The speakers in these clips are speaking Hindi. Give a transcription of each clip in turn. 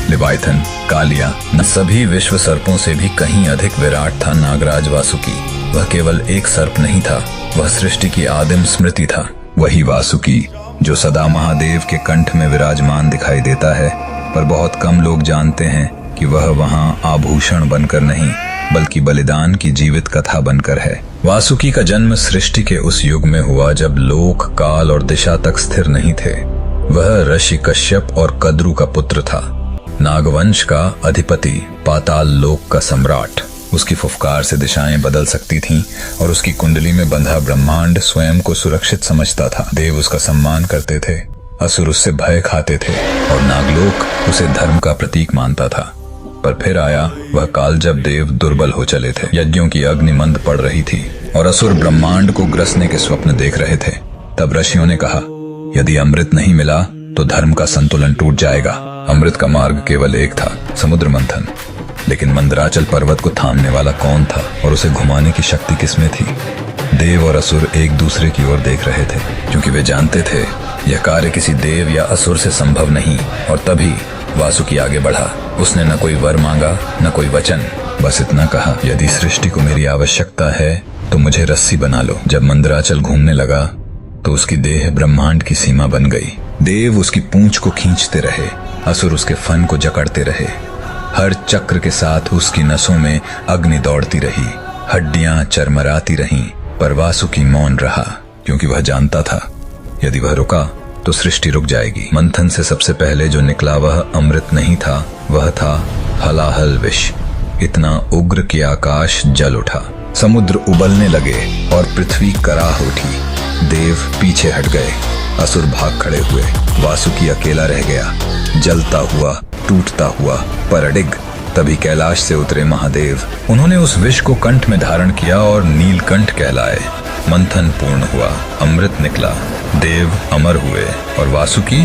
लिवाइथन, कालिया, न सभी विश्व सर्पों से भी कहीं अधिक विराट था नागराज वासुकी। वह केवल एक सर्प नहीं था, वह सृष्टि की आदिम स्मृति था। वही वासुकी जो सदा महादेव के कंठ में विराजमान दिखाई देता है, पर बहुत कम लोग जानते हैं कि वह वहां आभूषण बनकर नहीं बल्कि बलिदान की जीवित कथा बनकर है। वासुकी का जन्म सृष्टि के उस युग में हुआ जब लोक, काल और दिशा तक स्थिर नहीं थे। वह ऋषि कश्यप और कद्रु का पुत्र था, नागवंश का अधिपति, पाताल लोक का सम्राट। उसकी फुफकार से दिशाएं बदल सकती थीं और उसकी कुंडली में बंधा ब्रह्मांड स्वयं को सुरक्षित समझता था। देव उसका सम्मान करते थे, असुर उससे भय खाते थे और नागलोक उसे धर्म का प्रतीक मानता था। पर फिर आया वह काल जब देव दुर्बल हो चले थे, यज्ञों की अग्नि मंद पड़ रही थी और असुर ब्रह्मांड को ग्रसने के स्वप्न देख रहे थे। तब ऋषियों ने कहा, यदि अमृत नहीं मिला तो धर्म का संतुलन टूट जाएगा। अमृत का मार्ग केवल एक था, समुद्र मंथन। लेकिन मंदराचल पर्वत को थामने वाला कौन था और उसे घुमाने की शक्ति किसमें थी? देव और असुर एक दूसरे की ओर देख रहे थे, क्योंकि वे जानते थे यह कार्य किसी देव या असुर से संभव नहीं। और तभी वासुकी आगे बढ़ा। उसने न कोई वर मांगा, न कोई वचन, बस इतना कहा, यदि सृष्टि को मेरी आवश्यकता है तो मुझे रस्सी बना लो। जब मंदराचल घूमने लगा तो उसकी देह ब्रह्मांड की सीमा बन गई। देव उसकी पूंछ को खींचते रहे, असुर उसके फन को जकड़ते रहे। हर चक्र के साथ उसकी नसों में अग्नि दौड़ती रही, हड्डियां चरमराती रहीं, पर वासुकी मौन रहा, क्योंकि वह जानता था यदि वह रुका तो सृष्टि रुक जाएगी। मंथन से सबसे पहले जो निकला वह अमृत नहीं था, वह था हलाहल विष। इतना उग्र कि आकाश जल उठा, समुद्र उबलने लगे और पृथ्वी कराह उठी। देव पीछे हट गए, असुर भाग खड़े हुए, वासुकी अकेला रह गया, जलता हुआ, टूटता हुआ, पर अडिग। तभी कैलाश से उतरे महादेव। उन्होंने उस विष को कंठ में धारण किया और नीलकंठ कहलाए। मंथन पूर्ण हुआ, अमृत निकला, देव अमर हुए और वासुकी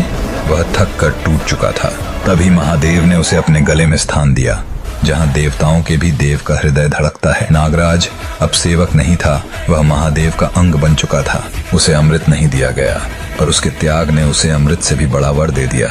वह थक कर टूट चुका था। तभी महादेव ने उसे अपने गले में स्थान दिया, जहां देवताओं के भी देव का हृदय धड़कता है। नागराज अब सेवक नहीं था, वह महादेव का अंग बन चुका था। उसे अमृत नहीं दिया गया, पर उसके त्याग ने उसे अमृत से भी बड़ा वर दे दिया।